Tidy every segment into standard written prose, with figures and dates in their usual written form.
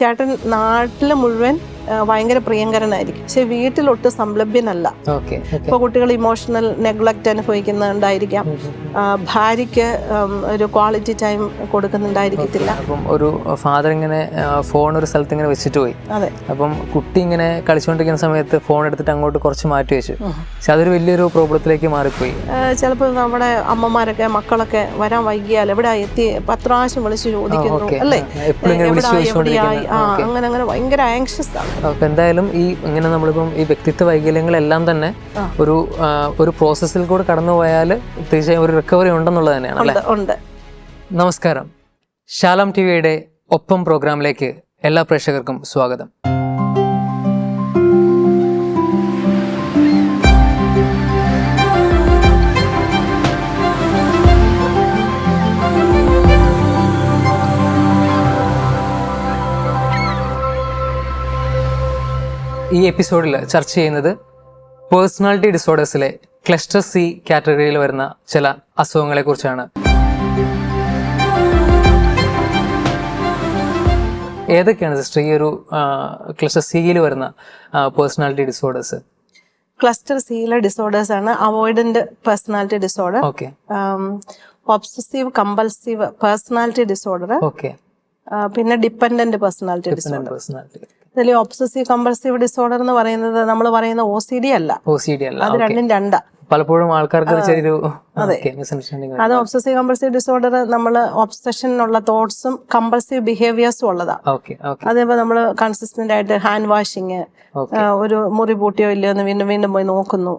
ചേട്ടൻ നാട്ടിൽ മുഴുവൻ ഭയങ്കര പ്രിയങ്കരനായിരിക്കും, പക്ഷെ വീട്ടിലൊട്ട് സംലഭ്യനല്ല. ഇപ്പൊ കുട്ടികൾ ഇമോഷണൽ നെഗ്ലക്റ്റ് അനുഭവിക്കുന്നുണ്ടായിരിക്കാം, ഭാര്യയ്ക്ക് ഒരു ക്വാളിറ്റി ടൈം കൊടുക്കുന്നുണ്ടായിരിക്കത്തില്ല. അപ്പം ഒരു ഫാദർ ഇങ്ങനെ ഫോൺ ഒരു സ്ഥലത്ത് ഇങ്ങനെ വെച്ചിട്ട് പോയി. അതെ. അപ്പം കുട്ടി ഇങ്ങനെ കളിച്ചുകൊണ്ടിരിക്കുന്ന സമയത്ത് ഫോൺ എടുത്തിട്ട് അങ്ങോട്ട് കുറച്ച് മാറ്റി വെച്ചു, പക്ഷെ അതൊരു വലിയൊരു പ്രോബ്ലത്തിലേക്ക് മാറിപ്പോയി. ചിലപ്പോൾ നമ്മുടെ അമ്മമാരൊക്കെ മക്കളൊക്കെ വരാൻ വൈകിയാൽ എവിടെ എത്തി 10 പ്രാവശ്യം വിളിച്ച് ചോദിക്കുന്നു, അല്ലേ, അങ്ങനെ അങ്ങനെ ഭയങ്കര ആങ്ഷ്യസ് ആണ്. എന്തായാലും ഈ ഇങ്ങനെ നമ്മളിപ്പം ഈ വ്യക്തിത്വ വൈകല്യങ്ങളെല്ലാം തന്നെ ഒരു പ്രോസസ്സിൽ കൂടെ കടന്നു പോയാൽ തീർച്ചയായും ഒരു റിക്കവറി ഉണ്ടെന്നുള്ളത് തന്നെയാണ് അല്ലേ? ഉണ്ട്. നമസ്കാരം, ശാലം ടിവിയുടെ ഒപ്പം പ്രോഗ്രാമിലേക്ക് എല്ലാ പ്രേക്ഷകർക്കും സ്വാഗതം. ഈ എപ്പിസോഡിൽ ചർച്ച ചെയ്യുന്നത് പേഴ്സണാലിറ്റി ഡിസോർഡേഴ്സിലെ ക്ലസ്റ്റർ സി കാറ്റഗറിയിൽ വരുന്ന ചില അസുഖങ്ങളെ കുറിച്ചാണ്. ഏതൊക്കെയാണ് സിസ്റ്റർ ഈ ഒരു ക്ലസ്റ്റർ സിയിൽ വരുന്ന പേഴ്സണാലിറ്റി ഡിസോർഡേഴ്സ്? ക്ലസ്റ്റർ സിയിലെ ഡിസോർഡേഴ്സ് ആണ് avoidant personality disorder, obsessive compulsive personality disorder, പിന്നെ ഡിപ്പെൻഡന്റ് പേഴ്സണാലിറ്റി ഡിസോർഡർ. ഇതിൽ ഒബ്സസീവ് കമ്പൾസീവ് ഡിസോർഡർ എന്ന് പറയുന്നത് നമ്മൾ പറയുന്ന OCD അല്ല, അത് രണ്ടും രണ്ടാ. പലപ്പോഴും ആൾക്കാർക്ക് അത് ഒബ്സസീവ് കമ്പൾസീവ് ഡിസോർഡർ നമ്മൾ ഒബ്സഷനുള്ള തോട്ട്സും കമ്പൾസീവ് ബിഹേവിയേഴ്സും ഉള്ളതാ. അതേപോലെ നമ്മൾ കൺസിസ്റ്റന്റ് ആയിട്ട് ഹാൻഡ് വാഷിങ്, ഒരു മുറി പൂട്ടിയോ ഇല്ലയോ എന്ന് വീണ്ടും വീണ്ടും പോയി നോക്കുന്നു,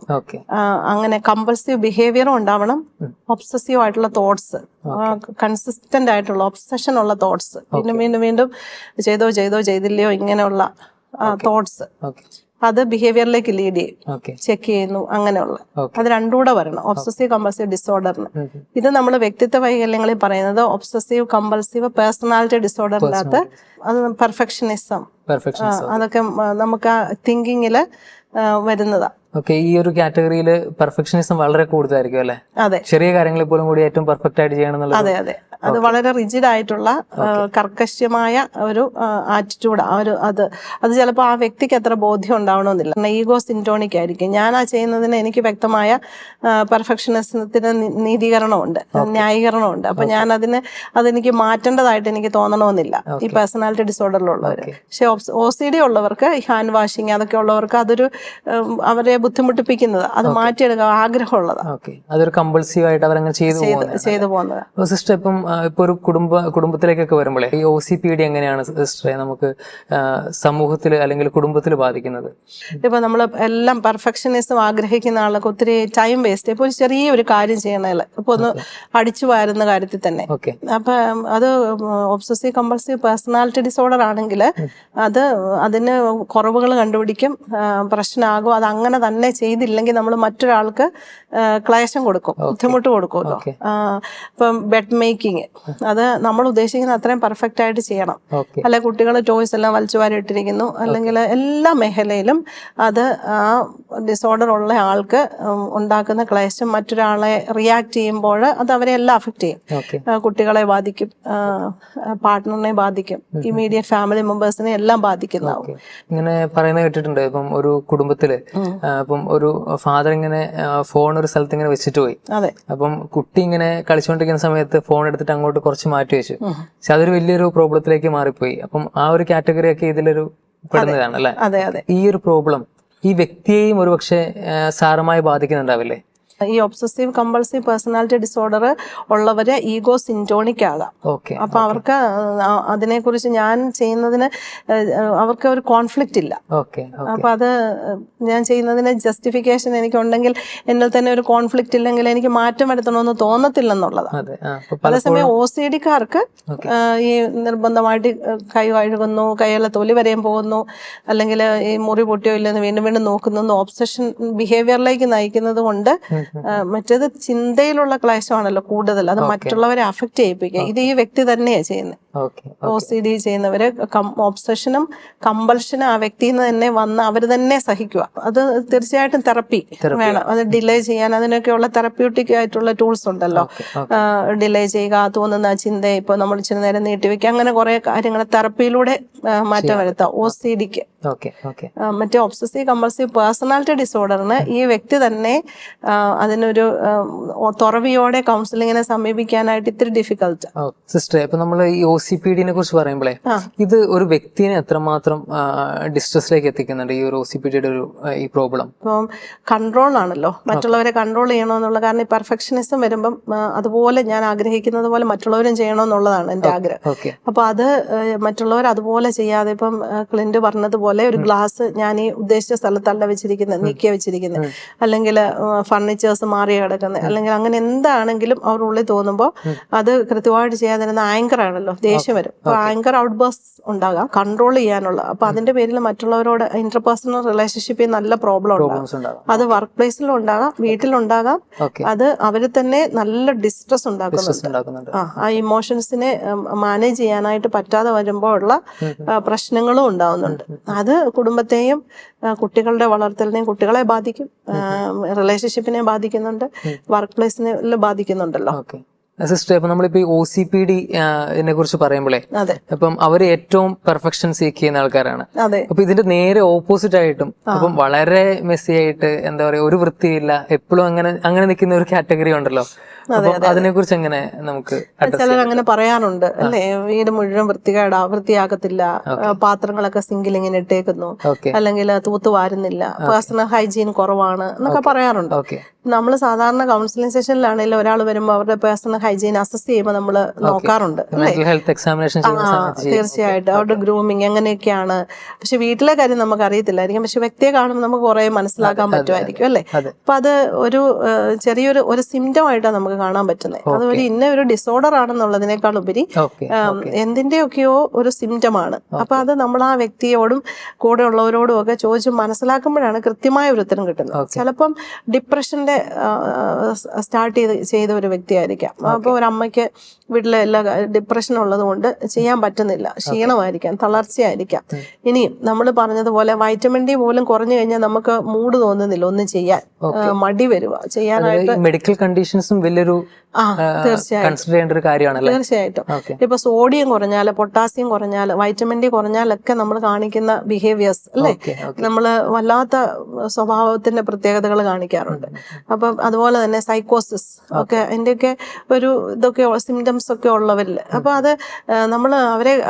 അങ്ങനെ കമ്പൾസീവ് ബിഹേവിയറും ഉണ്ടാവണം, ഒബ്സസീവ് ആയിട്ടുള്ള തോട്ട്സ്, കൺസിസ്റ്റന്റ് ആയിട്ടുള്ള ഒബ്സഷൻ ഉള്ള തോട്ട്സ്, വീണ്ടും വീണ്ടും വീണ്ടും ചെയ്തില്ലയോ ഇങ്ങനെയുള്ള തോട്ട്സ്, അത് ബിഹേവിയറിലേക്ക് ലീഡ് ചെയ്യും, ചെക്ക് ചെയ്യുന്നു, അങ്ങനെയുള്ള അത് രണ്ടും കൂടെ വരണം ഒബ്സസീവ് കമ്പൾസീവ് ഡിസോർഡറിന്. ഇത് നമ്മൾ വ്യക്തിത്വ വൈകല്യങ്ങളിൽ പറയുന്നത് ഒബ്സസീവ് കമ്പൾസീവ് പേഴ്സണാലിറ്റി ഡിസോർഡറിനകത്ത് അത് പെർഫെക്ഷനിസം, അതൊക്കെ നമുക്ക് ആ തിങ്കിങ്ങില് വരുന്നതാ. ഈ ഒരു കാറ്റഗറിയിൽ പെർഫെക്ഷനിസം വളരെ കൂടുതലായിരിക്കും അല്ലേ? അതെ. ചെറിയ കാര്യങ്ങളിൽ പോലും കൂടി ഏറ്റവും പെർഫെക്റ്റ് ആയിട്ട് ചെയ്യണം. അതെ അതെ, അത് വളരെ റിജിഡ് ആയിട്ടുള്ള കർക്കശ്യമായ ഒരു ആറ്റിറ്റ്യൂഡ്. അത് ചിലപ്പോൾ ആ വ്യക്തിക്ക് അത്ര ബോധ്യം ഉണ്ടാവണമെന്നില്ല. ഈഗോ സിൻറ്റോണിക് ആയിരിക്കും. ഞാൻ ആ ചെയ്യുന്നതിന് എനിക്ക് വ്യക്തമായ പെർഫെക്ഷനിസത്തിന് നീതീകരണമുണ്ട്, ന്യായീകരണമുണ്ട്. അപ്പൊ ഞാൻ അതെനിക്ക് മാറ്റേണ്ടതായിട്ട് എനിക്ക് തോന്നണമെന്നില്ല ഈ പേഴ്സണാലിറ്റി ഡിസോർഡറിലുള്ളവർ. പക്ഷെ OCD ഉള്ളവർക്ക്, ഹാൻഡ് വാഷിങ് അതൊക്കെ ഉള്ളവർക്ക് അതൊരു അവരെ ബുദ്ധിമുട്ടിപ്പിക്കുന്നത്, അത് മാറ്റിയെടുക്കാൻ ആഗ്രഹമുള്ളതാണ്. അതൊരു കമ്പൾസീവ് ആയിട്ട് അവരങ്ങനെ ചെയ്തു പോകുന്നത്. സിസ്റ്റർ, ഇപ്പൊ ഒരു കുടുംബത്തിലേക്കൊക്കെ വരുമ്പോഴേ ഈ OCPD എങ്ങനെയാണ് സിസ്റ്ററെ നമുക്ക് സമൂഹത്തിൽ അല്ലെങ്കിൽ കുടുംബത്തിൽ ബാധിക്കുന്നത്? ഇപ്പൊ നമ്മൾ എല്ലാം പെർഫെക്ഷനിസം ആഗ്രഹിക്കുന്ന ആൾക്ക് ഒത്തിരി ടൈം വേസ്റ്റ്. ഇപ്പൊ ചെറിയൊരു കാര്യം ചെയ്യണേല്, ഇപ്പൊ ഒന്ന് അടിച്ചു വാരുന്ന കാര്യത്തിൽ തന്നെ, അപ്പൊ അത് ഒബ്സസീവ് കമ്പൾസീവ് പേഴ്സണാലിറ്റി ഡിസോർഡർ ആണെങ്കിൽ അതിന് കുറവുകൾ കണ്ടുപിടിക്കും, പ്രശ്നമാകും. അത് അങ്ങനെ തന്നെ ചെയ്തില്ലെങ്കിൽ നമ്മൾ മറ്റൊരാൾക്ക് ക്ലേശം കൊടുക്കും, ബുദ്ധിമുട്ട് കൊടുക്കുമല്ലോ. ഇപ്പം ബെഡ് മേക്കിങ്, അത് നമ്മൾ ഉദ്ദേശിക്കുന്ന അത്രയും പെർഫെക്റ്റ് ആയിട്ട് ചെയ്യണം. അല്ലെ കുട്ടികൾ ടോയ്സ് എല്ലാം വലിച്ചു വാരി ഇട്ടിരിക്കുന്നു, അല്ലെങ്കിൽ എല്ലാ മേഖലയിലും അത് ആ ഡിസോർഡർ ഉള്ള ആൾക്ക് ഉണ്ടാക്കുന്ന ക്ലേശം മറ്റൊരാളെ റിയാക്ട് ചെയ്യുമ്പോൾ അത് അവരെ എല്ലാം അഫക്റ്റ് ചെയ്യും. കുട്ടികളെ ബാധിക്കും, പാർട്ട്ണറിനെ ബാധിക്കും, ഇമ്മീഡിയറ്റ് ഫാമിലി മെമ്പേഴ്സിനെ എല്ലാം ബാധിക്കുന്നതാവും. ഇങ്ങനെ പറയുന്നത് കേട്ടിട്ടുണ്ട്, ഇപ്പം ഒരു കുടുംബത്തില് അപ്പം ഒരു ഫാദർ ഇങ്ങനെ ഫോൺ ഒരു സ്ഥലത്ത് ഇങ്ങനെ വെച്ചിട്ട് പോയി. അപ്പം കുട്ടി ഇങ്ങനെ കളിച്ചുകൊണ്ടിരിക്കുന്ന സമയത്ത് ഫോൺ എടുത്തിട്ട് അങ്ങോട്ട് കുറച്ച് മാറ്റി വെച്ചു, പക്ഷെ അതൊരു വലിയൊരു പ്രോബ്ലത്തിലേക്ക് മാറിപ്പോയി. അപ്പം ആ ഒരു കാറ്റഗറി ഒക്കെ ഇതിലൊരു പെടുന്നതാണ് അല്ലെ? ഈ ഒരു പ്രോബ്ലം ഈ വ്യക്തിയെയും ഒരുപക്ഷെ സാരമായി ബാധിക്കുന്നുണ്ടാവില്ലേ? ഈ ഒബ്സസീവ് കമ്പൾസീവ് പേഴ്സണാലിറ്റി ഡിസോർഡർ ഉള്ളവര് ഈഗോ സിൻറ്റോണിക് ആകാം. അപ്പൊ അവർക്ക് അതിനെക്കുറിച്ച് ഞാൻ ചെയ്യുന്നതിന് അവർക്ക് ഒരു കോൺഫ്ലിക്റ്റ് ഇല്ല. അപ്പൊ അത് ഞാൻ ചെയ്യുന്നതിന് ജസ്റ്റിഫിക്കേഷൻ എനിക്കുണ്ടെങ്കിൽ എന്നിൽ തന്നെ ഒരു കോൺഫ്ലിക്റ്റ് ഇല്ലെങ്കിൽ എനിക്ക് മാറ്റം വരുത്തണമെന്ന് തോന്നത്തില്ലെന്നുള്ളതാണ്. അതേസമയം OCD-ക്കാർക്ക് ഈ നിർബന്ധമായിട്ട് കൈ കഴുകുന്നു, കൈയുള്ള തൊലി വരെയും പോകുന്നു, അല്ലെങ്കിൽ ഈ മുറി പൊട്ടിയോ ഇല്ലെന്ന് വീണ്ടും വീണ്ടും നോക്കുന്നു, ഒബ്സഷൻ ബിഹേവിയറിലേക്ക് നയിക്കുന്നത് കൊണ്ട് മറ്റേത് ചിന്തയിലുള്ള ക്ലേശമാണല്ലോ കൂടുതൽ, അത് മറ്റുള്ളവരെ അഫക്റ്റ് ചെയ്യിപ്പിക്കുക. ഇത് ഈ വ്യക്തി തന്നെയാണ് ചെയ്യുന്നത്. OCD ചെയ്യുന്നവര് ഒബ്സഷനും കമ്പൾഷനും ആ വ്യക്തിയിൽ നിന്ന് തന്നെ വന്ന് അവർ തന്നെ സഹിക്കുക. അത് തീർച്ചയായിട്ടും തെറപ്പി വേണം. അത് ഡിലേ ചെയ്യാൻ അതിനൊക്കെയുള്ള തെറപ്യൂട്ടിക് ആയിട്ടുള്ള ടൂൾസ് ഉണ്ടല്ലോ. ഡിലേ ചെയ്യുക, തോന്നുന്ന ചിന്ത ഇപ്പൊ നമ്മൾ ഇച്ചിരി നേരം നീട്ടിവെക്കുക, അങ്ങനെ കുറെ കാര്യങ്ങൾ തെറപ്പിയിലൂടെ മാറ്റം വരുത്താം OCDക്ക്. മറ്റേ ഒബ്സസീവ് കമ്പൾസീവ് പേഴ്സണാലിറ്റി ഡിസോർഡറിന് ഈ വ്യക്തി തന്നെ അതിനൊരു തുറവിയോടെ കൗൺസിലിങ്ങിനെ സമീപിക്കാനായിട്ട് ഇത്തിരി ഡിഫിക്കൽട്ട്. സിസ്റ്റർ, ഇപ്പൊ നമ്മൾ ഈ OCPD കുറിച്ച് പറയുമ്പോഴേ ഇത് ഒരു വ്യക്തിനെ എത്രമാത്രം ഡിസ്ട്രെസ്സിലേക്ക് എത്തിക്കുന്നുണ്ട് ഈ ഒരു OCPD ഒരു ഈ പ്രോബ്ലം? ഇപ്പം കൺട്രോൾ ആണല്ലോ, മറ്റുള്ളവരെ കൺട്രോൾ ചെയ്യണമെന്നുള്ള. കാരണം ഈ പെർഫെക്ഷനിസം വരുമ്പം അതുപോലെ ഞാൻ ആഗ്രഹിക്കുന്നത് പോലെ മറ്റുള്ളവരും ചെയ്യണമെന്നുള്ളതാണ് എൻ്റെ ആഗ്രഹം. അപ്പൊ അത് മറ്റുള്ളവർ അതുപോലെ ചെയ്യാതെ, ഇപ്പം ക്ലിന്റ് പറഞ്ഞതുപോലെ ഒരു ഗ്ലാസ് ഞാൻ ഈ ഉദ്ദേശിച്ച സ്ഥലത്തല്ല വെച്ചിരിക്കുന്നത്, നീക്കിയ വെച്ചിരിക്കുന്നത്, അല്ലെങ്കിൽ ഫർണിച്ചേഴ്സ് മാറി കിടക്കുന്നത്, അല്ലെങ്കിൽ അങ്ങനെ എന്താണെങ്കിലും അവരുടെ ഉള്ളിൽ തോന്നുമ്പോൾ അത് കൃത്യമായിട്ട് ചെയ്യാതിരുന്ന ആങ്കർ ആണല്ലോ, ദേഷ്യം വരും. അപ്പൊ ആങ്കർ ഔട്ട് ബേഴ്സ് ഉണ്ടാകാം, കൺട്രോൾ ചെയ്യാനുള്ള. അപ്പൊ അതിന്റെ പേരിൽ മറ്റുള്ളവരോട് ഇന്റർപേഴ്സണൽ റിലേഷൻഷിപ്പിൽ നല്ല പ്രോബ്ലം ഉണ്ടാകും. അത് വർക്ക് പ്ലേസിലും ഉണ്ടാകാം, വീട്ടിലുണ്ടാകാം. അത് അവര് തന്നെ നല്ല ഡിസ്ട്രെസ് ഉണ്ടാക്കുന്നുണ്ട്. ആ ഇമോഷൻസിനെ മാനേജ് ചെയ്യാനായിട്ട് പറ്റാതെ വരുമ്പോൾ ഉള്ള പ്രശ്നങ്ങളും ഉണ്ടാവുന്നുണ്ട്. അത് കുടുംബത്തെയും കുട്ടികളുടെ വളർത്തലിനെയും കുട്ടികളെ ബാധിക്കും, റിലേഷൻഷിപ്പിനെ ബാധിക്കുന്നുണ്ട്, വർക്ക് പ്ലേസിനെ ബാധിക്കുന്നുണ്ടല്ലോ. സിസ്റ്റർ, ഇപ്പൊ നമ്മളിപ്പോ OCPD കുറിച്ച് പറയുമ്പോഴേ അപ്പം അവര് ഏറ്റവും പെർഫെക്ഷൻ സീക്ക് ചെയ്യുന്ന ആൾക്കാരാണ്. അപ്പൊ ഇതിന്റെ നേരെ ഓപ്പോസിറ്റ് ആയിട്ടും അപ്പം വളരെ മെസ്സി ആയിട്ട്, എന്താ പറയാ, ഒരു വൃത്തിയില്ല, എപ്പോഴും അങ്ങനെ നിൽക്കുന്ന ഒരു കാറ്റഗറി ഉണ്ടല്ലോ. അതിനെ കുറിച്ച് എങ്ങനെ നമുക്ക്? ചിലർ അങ്ങനെ പറയാറുണ്ട് അല്ലേ, വീട് മുഴുവൻ വൃത്തിയാകത്തില്ല, പാത്രങ്ങളൊക്കെ സിങ്കിൽ ഇങ്ങനെ ഇട്ടേക്കുന്നു, അല്ലെങ്കിൽ തൂത്തുവാരുന്നില്ല, പേഴ്സണൽ ഹൈജീൻ കുറവാണ് എന്നൊക്കെ പറയാറുണ്ട്. നമ്മൾ സാധാരണ കൗൺസിലിംഗ് സെഷനിലാണെങ്കിലും ഒരാൾ വരുമ്പോൾ അവരുടെ പേഴ്സണൽ ഹൈജീൻ അസസ് ചെയ്യുമ്പോൾ നമ്മൾ നോക്കാറുണ്ട്. തീർച്ചയായിട്ടും അവരുടെ ഗ്രൂമിങ് എങ്ങനെയൊക്കെയാണ്. പക്ഷെ വീട്ടിലെ കാര്യം നമുക്ക് അറിയത്തില്ലായിരിക്കും, പക്ഷെ വ്യക്തിയെ കാണുമ്പോൾ നമുക്ക് കുറെ മനസ്സിലാക്കാൻ പറ്റുമായിരിക്കും അല്ലേ. അപ്പൊ അത് ഒരു ചെറിയൊരു സിംറ്റം ആയിട്ടാണ് നമുക്ക് കാണാൻ പറ്റുന്നത്. അത് ഒരു ഡിസോർഡർ ആണെന്നുള്ളതിനേക്കാൾ ഉപരി എന്തിന്റെയൊക്കെയോ ഒരു സിംറ്റം ആണ്. അപ്പൊ അത് നമ്മൾ ആ വ്യക്തിയോടും കൂടെ ഉള്ളവരോടും ഒക്കെ ചോദിച്ച് മനസ്സിലാക്കുമ്പോഴാണ് കൃത്യമായ ഒരു ഉത്തരം കിട്ടുന്നത്. ചിലപ്പം ഡിപ്രഷന്റെ സ്റ്റാർട്ട് ചെയ്ത ഒരു വ്യക്തിയായിരിക്കാം. അപ്പോൾ ഒരു അമ്മയ്ക്ക് വീട്ടിലെ എല്ലാ ഡിപ്രഷൻ ഉള്ളത് കൊണ്ട് ചെയ്യാൻ പറ്റുന്നില്ല, ക്ഷീണമായിരിക്കാം, തളർച്ചയായിരിക്കാം. ഇനിയും നമ്മൾ പറഞ്ഞതുപോലെ വൈറ്റമിൻ ഡി പോലും കുറഞ്ഞു കഴിഞ്ഞാൽ നമുക്ക് മൂഡ് തോന്നുന്നില്ല ഒന്നും ചെയ്യാൻ, മടി വരുക ചെയ്യാനായിട്ട്. മെഡിക്കൽ കണ്ടീഷൻസും വലിയൊരു തീർച്ചയായിട്ടും. ഇപ്പൊ സോഡിയം കുറഞ്ഞാല്, പൊട്ടാസ്യം കുറഞ്ഞാല്, വൈറ്റമിൻ ഡി കുറഞ്ഞാലൊക്കെ നമ്മൾ കാണിക്കുന്ന ബിഹേവിയേഴ്സ് അല്ലേ, നമ്മള് വല്ലാത്ത സ്വഭാവത്തിന്റെ പ്രത്യേകതകൾ കാണിക്കാറുണ്ട്. അപ്പം അതുപോലെ തന്നെ സൈക്കോസിസ് ഒക്കെ അതിന്റെയൊക്കെ ഇതൊക്കെ സിംറ്റംസ് ഒക്കെ ഉള്ളവരിൽ. അപ്പൊ അത് നമ്മൾ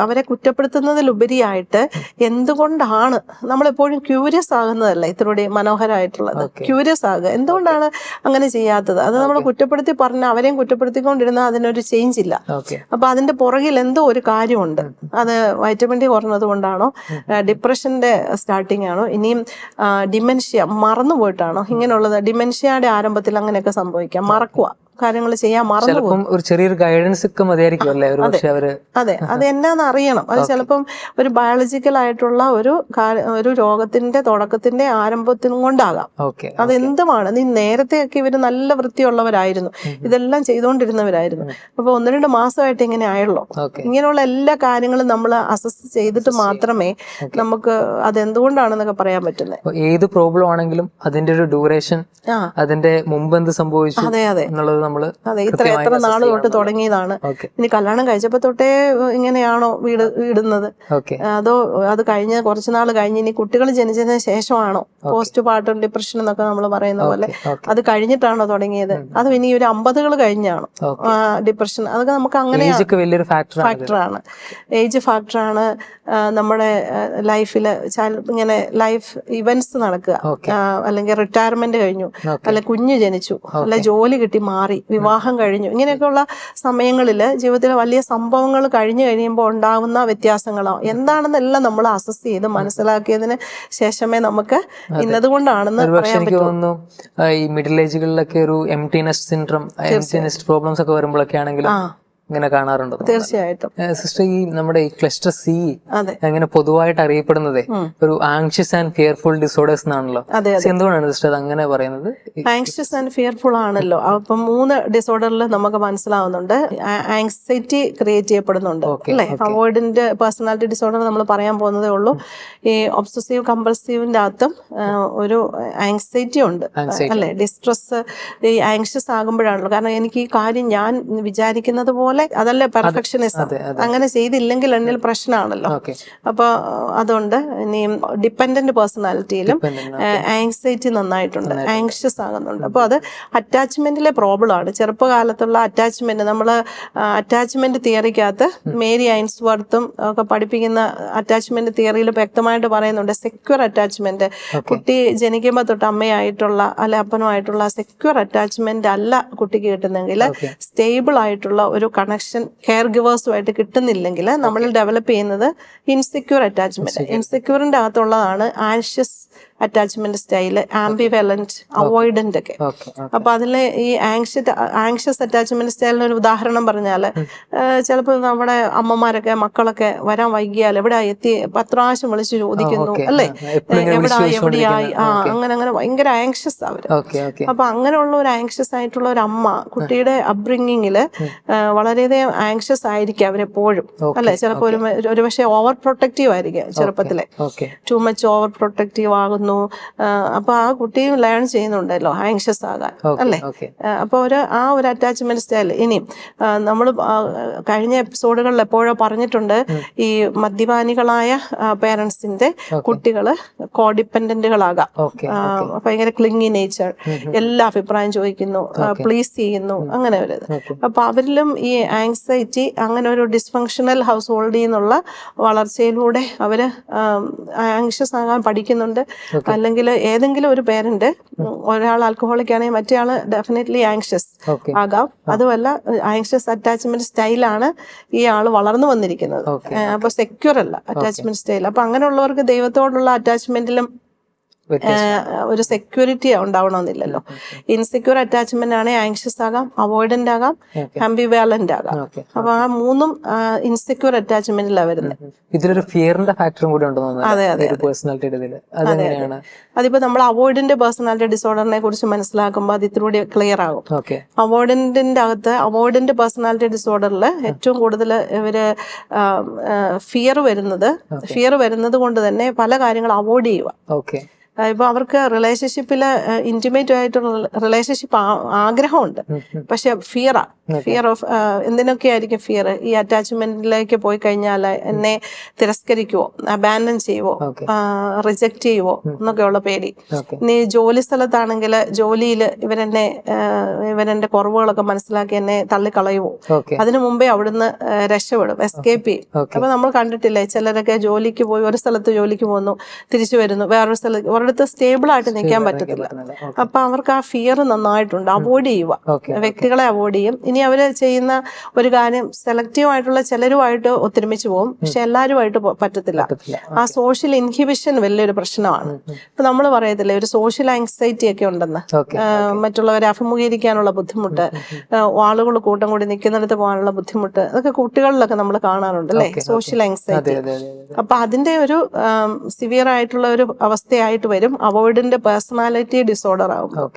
അവരെ കുറ്റപ്പെടുത്തുന്നതിലുപരിയായിട്ട് എന്തുകൊണ്ടാണ് നമ്മളെപ്പോഴും ക്യൂരിയസ് ആകുന്നതല്ല ഇത്രൂടെ മനോഹരമായിട്ടുള്ളത്. ക്യൂരിയസ് ആകുക, എന്തുകൊണ്ടാണ് അങ്ങനെ ചെയ്യാത്തത്? അത് നമ്മൾ കുറ്റപ്പെടുത്തി പറഞ്ഞ അവരെയും കുറ്റപ്പെടുത്തിക്കൊണ്ടിരുന്ന അതിനൊരു ചേഞ്ച് ഇല്ല. അപ്പൊ അതിന്റെ പുറകിൽ എന്തോ ഒരു കാര്യമുണ്ട്. അത് വൈറ്റമിൻ ഡി കുറഞ്ഞത് കൊണ്ടാണോ, ഡിപ്രഷന്റെ സ്റ്റാർട്ടിങ് ആണോ, ഇനിയും ഡിമെൻഷ്യ മറന്നുപോയിട്ടാണോ? ഇങ്ങനെയുള്ളത് ഡിമെൻഷ്യയുടെ ആരംഭത്തിൽ അങ്ങനെയൊക്കെ സംഭവിക്കാം, മറക്കുക, കാര്യങ്ങൾ ചെയ്യാൻ മറന്നു പോകും. ഒരു ചെറിയൊരു ഗൈഡൻസ് ഒക്കെ മതിയായിരിക്കും അല്ലേ? അതെ, അത് എന്നാന്ന് അറിയണം. അത് ചിലപ്പം ഒരു ബയോളജിക്കൽ ആയിട്ടുള്ള ഒരു രോഗത്തിന്റെ തുടക്കത്തിന്റെ ആരംഭത്തിനും കൊണ്ടാകാം. അതെന്തുമാണ്, നീ നേരത്തെയൊക്കെ ഇവര് നല്ല വൃത്തിയുള്ളവരായിരുന്നു, ഇതെല്ലാം ചെയ്തുകൊണ്ടിരുന്നവരായിരുന്നു, അപ്പൊ 1-2 മാസമായിട്ട് ഇങ്ങനെ ആയുള്ളൂ. ഇങ്ങനെയുള്ള എല്ലാ കാര്യങ്ങളും നമ്മൾ അസസ് ചെയ്തിട്ട് മാത്രമേ നമുക്ക് അതെന്തുകൊണ്ടാണെന്നൊക്കെ പറയാൻ പറ്റുന്നത്. ഏത് പ്രോബ്ലം ആണെങ്കിലും അതിന്റെ ഒരു ഡ്യൂറേഷൻ, അതിന്റെ മുമ്പ് എന്ത് സംഭവിച്ചു എന്നുള്ളത് എത്ര നാള് തൊട്ട് തുടങ്ങിയതാണ്, ഇനി കല്യാണം കഴിച്ചപ്പോ തൊട്ടേ ഇങ്ങനെയാണോ വീടുന്നത്, അതോ അത് കഴിഞ്ഞ് കുറച്ചു നാൾ കഴിഞ്ഞ് ഇനി കുട്ടികൾ ജനിച്ചതിന് ശേഷമാണോ പോസ്റ്റ് പാർട്ടം ഡിപ്രഷൻ എന്നൊക്കെ നമ്മൾ പറയുന്ന പോലെ അത് കഴിഞ്ഞിട്ടാണോ തുടങ്ങിയത്, അതും ഇനി ഒരു 50 കഴിഞ്ഞാണോ ഡിപ്രഷൻ? അതൊക്കെ നമുക്ക് അങ്ങനെയാണ്, ഫാക്ടറാണ്, ഏജ് ഫാക്ടറാണ്. നമ്മുടെ ലൈഫില് ഇങ്ങനെ ലൈഫ് ഇവന്റ്സ് നടക്കുക, അല്ലെങ്കിൽ റിട്ടയർമെന്റ് കഴിഞ്ഞു, അല്ലെ കുഞ്ഞ് ജനിച്ചു, അല്ലെ ജോലി കിട്ടി മാറി, വിവാഹം കഴിഞ്ഞു, ഇങ്ങനെയൊക്കെയുള്ള സമയങ്ങളിൽ ജീവിതത്തിലെ വലിയ സംഭവങ്ങൾ കഴിഞ്ഞു കഴിയുമ്പോൾ ഉണ്ടാകുന്ന വ്യത്യാസങ്ങളോ എന്താണെന്നെല്ലാം നമ്മൾ അസസ് ചെയ്ത് മനസ്സിലാക്കിയതിന് ശേഷമേ നമുക്ക് ഇന്നതുകൊണ്ടാണെന്ന് പറയാൻ പറ്റുള്ളൂ. ഈ മിഡിൽ ഏജുകളിലൊക്കെ ഒരു എംപ്റ്റിനെസ് സിൻഡ്രോം, എംപ്റ്റിനെസ് പ്രോബ്ലംസ് ഒക്കെ വരുമ്പോഴൊക്കെ ആണെങ്കിലും ഇങ്ങനെ കാണാറുണ്ട്. തീർച്ചയായിട്ടും. സിസ്റ്റർ, ഈ നമ്മുടെ ഈ ക്ലസ്റ്റർ സി അതെ, അങ്ങനെ പൊതുവായിട്ട് അറിയപ്പെടുന്നത് ഒരു ആങ്ഷ്യസ് ആൻഡ് ഫിയർഫുൾ ഡിസോർഡേഴ്സ് എന്നാണല്ലോ. എന്തുകൊണ്ടാണ് സിസ്റ്റർ അങ്ങനെ പറയുന്നത്? ആങ്ഷ്യസ് ആൻഡ് ഫിയർഫുൾ ആണല്ലോ. അപ്പം 3 ഡിസോർഡറിൽ നമുക്ക് മനസ്സിലാവുന്നുണ്ട്. ആങ്സൈറ്റി ക്രിയേറ്റ് ചെയ്യപ്പെടുന്നുണ്ട് അല്ലെ. അവോയ്ഡന്റ് പേഴ്സണാലിറ്റി ഡിസോർഡർ നമ്മൾ പറയാൻ പോകുന്നതേ ഉള്ളൂ. ഈ ഒബ്സസീവ് കമ്പൾസീവിന്റെ അകത്തും ഒരു ആങ്സൈറ്റി ഉണ്ട് അല്ലെ. ഡിസ്ട്രെസ്, ഈ ആങ്ഷ്യസ് ആകുമ്പോഴാണല്ലോ. കാരണം എനിക്ക് ഈ കാര്യം ഞാൻ വിചാരിക്കുന്നത് പോലെ അതല്ലേ പെർഫെക്ഷനിസം, അങ്ങനെ ചെയ്തില്ലെങ്കിൽ എന്നിൽ പ്രശ്നമാണല്ലോ. അപ്പൊ അതുകൊണ്ട് ഇനി ഡിപ്പെൻഡന്റ് പേഴ്സണാലിറ്റിയിലും ആങ്സൈറ്റി നന്നായിട്ടുണ്ട്, ആങ്ഷ്യസ് ആകുന്നുണ്ട്. അപ്പോൾ അത് അറ്റാച്ച്മെന്റിലെ പ്രോബ്ലം ആണ്. ചെറുപ്പകാലത്തുള്ള അറ്റാച്ച്മെന്റ്, നമ്മൾ അറ്റാച്ച്മെന്റ് തിയറിക്കകത്ത് മേരി ഐൻസ്വർത്തും ഒക്കെ പഠിപ്പിക്കുന്ന അറ്റാച്ച്മെന്റ് തിയറിയിൽ വ്യക്തമായിട്ട് പറയുന്നുണ്ട്, സെക്യൂർ അറ്റാച്ച്മെന്റ്. കുട്ടി ജനിക്കുമ്പോൾ തൊട്ട് അമ്മയായിട്ടുള്ള അല്ലെ അപ്പനുമായിട്ടുള്ള സെക്യൂർ അറ്റാച്ച്മെന്റ് അല്ല കുട്ടിക്ക് കിട്ടുന്നെങ്കിൽ, സ്റ്റേബിൾ ആയിട്ടുള്ള ഒരു കണക്ഷൻ കെയർ ഗിവേഴ്സുമായിട്ട് കിട്ടുന്നില്ലെങ്കിൽ നമ്മൾ ഡെവലപ്പ് ചെയ്യുന്നത് ഇൻസെക്യൂർ അറ്റാച്ച്മെന്റ്. ഇൻസെക്യൂറിന്റെ അകത്തുള്ളതാണ് anxious attachment style, ambivalent, avoidant ഒക്കെ. അപ്പൊ അതിലെ ഈ ആങ്ഷ്യസ് അറ്റാച്ച്മെന്റ് സ്റ്റൈലിന് ഒരു ഉദാഹരണം പറഞ്ഞാല്, ചിലപ്പോൾ നമ്മുടെ അമ്മമാരൊക്കെ മക്കളൊക്കെ വരാൻ വൈകിയാൽ എവിടെ എത്തി 10 പ്രാവശ്യം വിളിച്ച് ചോദിക്കുന്നു അല്ലേ, എവിടെയായി, അങ്ങനെ ഭയങ്കര ആങ്ഷ്യസ് അവര്. അപ്പൊ അങ്ങനെയുള്ള ഒരു ആങ്ഷ്യസ് ആയിട്ടുള്ള ഒരു അമ്മ കുട്ടിയുടെ അപ്ബ്രിങ്ങിങ്ങില് വളരെയധികം ആങ്ഷ്യസ് ആയിരിക്കും അവരെപ്പോഴും അല്ലെ. ചിലപ്പോൾ ഒരുപക്ഷെ ഓവർ പ്രൊട്ടക്റ്റീവ് ആയിരിക്കും ചെറുപ്പത്തിലെ, ടു മച്ച് ഓവർ പ്രൊട്ടക്റ്റീവ് ആകുന്നു. അപ്പൊ ആ കുട്ടിയും ലേൺ ചെയ്യുന്നുണ്ടല്ലോ ആങ്ഷ്യസ് ആകാൻ അല്ലെ. അപ്പൊ ആ ഒരു അറ്റാച്ച്മെന്റ് സ്റ്റൈൽ. ഇനി നമ്മൾ കഴിഞ്ഞ എപ്പിസോഡുകളിൽ എപ്പോഴോ പറഞ്ഞിട്ടുണ്ട്, ഈ മദ്യപാനികളായ പേരൻസിന്റെ കുട്ടികള് കോഡിപ്പെൻഡന്റുകളാകാം, ഭയങ്കര ക്ലിങ്ങി നേച്ചർ, എല്ലാ അഭിപ്രായം ചോദിക്കുന്നു, പ്ലീസ് ചെയ്യുന്നു, അങ്ങനെ ഒരു ഇത്. അപ്പൊ അവരിലും ഈ ആങ്സൈറ്റി, അങ്ങനെ ഒരു ഡിസ്ഫങ്ഷണൽ ഹൗസ് ഹോൾഡിൽ നിന്നുള്ള വളർച്ചയിലൂടെ അവര് ആങ്ഷ്യസ് ആകാൻ പഠിക്കുന്നുണ്ട്. അല്ലെങ്കിൽ ഏതെങ്കിലും ഒരു പേരന്റ്, ഒരാൾ ആൽക്കഹോളിക് ആണെങ്കിൽ മറ്റേ ആള് ഡെഫിനറ്റ്ലി ആങ്ഷ്യസ് ആകാം. അതുമല്ല, ആങ്ഷ്യസ് അറ്റാച്ച്മെന്റ് സ്റ്റൈലാണ് ഈ ആള് വളർന്നു വന്നിരിക്കുന്നത്. അപ്പൊ സെക്യൂർ അല്ല അറ്റാച്ച്മെന്റ് സ്റ്റൈൽ. അപ്പൊ അങ്ങനെയുള്ളവർക്ക് ദൈവത്തോടുള്ള അറ്റാച്ച്മെന്റിലും ഒരു സെക്യൂരിറ്റി ഉണ്ടാവണമെന്നില്ലല്ലോ. ഇൻസെക്യൂർ അറ്റാച്ച്മെന്റ് ആണ് ആങ്ഷ്യസ് ആകാം, അവോയ്ഡന്റ് ആകാം, ആംബിവാലന്റ് ആകാം. അപ്പൊ ആ 3ഉം ഇൻസെക്യൂർ അറ്റാച്ച്മെന്റിലാണ് വരുന്നത്. ഇതിലൊരു ഫിയറിന്റെ ഫാക്ടറും കൂടി ഉണ്ടെന്ന് തോന്നുന്നു. അതിപ്പോ നമ്മൾ അവോയ്ഡന്റ് പേഴ്സണാലിറ്റി ഡിസോർഡറിനെ കുറിച്ച് മനസ്സിലാക്കുമ്പോൾ അത് ഇത്തിരി ക്ലിയർ ആകും. അവോയ്ഡന്റിന്റെ അകത്ത്, അവോയ്ഡന്റ് പേഴ്സണാലിറ്റി ഡിസോർഡറിൽ ഏറ്റവും കൂടുതൽ ഇവര് ഫിയർ വരുന്നത് കൊണ്ട് തന്നെ പല കാര്യങ്ങൾ അവോയ്ഡ് ചെയ്യുക. ഇപ്പൊ അവർക്ക് റിലേഷൻഷിപ്പില് ഇന്റിമേറ്റ് ആയിട്ടുള്ള റിലേഷൻഷിപ്പ് ആഗ്രഹമുണ്ട്, പക്ഷെ ഫിയർ ഓഫ് എന്തിനൊക്കെ ആയിരിക്കും ഫിയർ. ഈ അറ്റാച്ച്മെന്റിലേക്ക് പോയി കഴിഞ്ഞാൽ എന്നെ തിരസ്കരിക്കുവോ, അബാൻഡൻ ചെയ്യുവോ, റിജക്റ്റ് ചെയ്യുവോ എന്നൊക്കെയുള്ള പേടി. ഇനി ജോലി സ്ഥലത്താണെങ്കിൽ ജോലിയിൽ ഇവരെന്റെ കുറവുകളൊക്കെ മനസ്സിലാക്കി എന്നെ തള്ളിക്കളയുവോ, അതിനു മുമ്പേ അവിടുന്ന് രക്ഷപ്പെടും, എസ്കേപ്പ് ചെയ്യും. അപ്പൊ നമ്മൾ കണ്ടിട്ടില്ലേ, ചിലരൊക്കെ ജോലിക്ക് പോയി, ഒരു സ്ഥലത്ത് ജോലിക്ക് പോകുന്നു, തിരിച്ചു വരുന്നു, വേറൊരു സ്ഥലത്ത്, ഒരിടത്ത് സ്റ്റേബിൾ ആയിട്ട് നിൽക്കാൻ പറ്റത്തില്ല. അപ്പൊ അവർക്ക് ആ ഫിയർ നന്നായിട്ടുണ്ട്. അവോയ്ഡ് ചെയ്യുക, വ്യക്തികളെ അവോയ്ഡ് ചെയ്യും. ഇനി അവര് ചെയ്യുന്ന ഒരു കാര്യം, സെലക്റ്റീവ് ആയിട്ടുള്ള ചിലരുമായിട്ട് ഒത്തൊരുമിച്ച് പോകും, പക്ഷെ എല്ലാവരുമായിട്ട് പറ്റത്തില്ല. ആ സോഷ്യൽ ഇൻഹിബിഷൻ വലിയൊരു പ്രശ്നമാണ്. ഇപ്പൊ നമ്മൾ പറയത്തില്ലേ, ഒരു സോഷ്യൽ ആങ്സൈറ്റി ഒക്കെ ഉണ്ടെന്ന്, മറ്റുള്ളവരെ അഭിമുഖീകരിക്കാനുള്ള ബുദ്ധിമുട്ട്, ആളുകൾ കൂട്ടം കൂടി നിൽക്കുന്നിടത്ത് പോകാനുള്ള ബുദ്ധിമുട്ട്, അതൊക്കെ കുട്ടികളിലൊക്കെ നമ്മൾ കാണാറുണ്ട് അല്ലെ, സോഷ്യൽ ആങ്സൈറ്റി. അപ്പൊ അതിന്റെ ഒരു സിവിയർ ആയിട്ടുള്ള ഒരു അവസ്ഥയായിട്ട് വരും, അവോയ്ഡന്റ് പേഴ്സണാലിറ്റി ഡിസോർഡർ ആവും.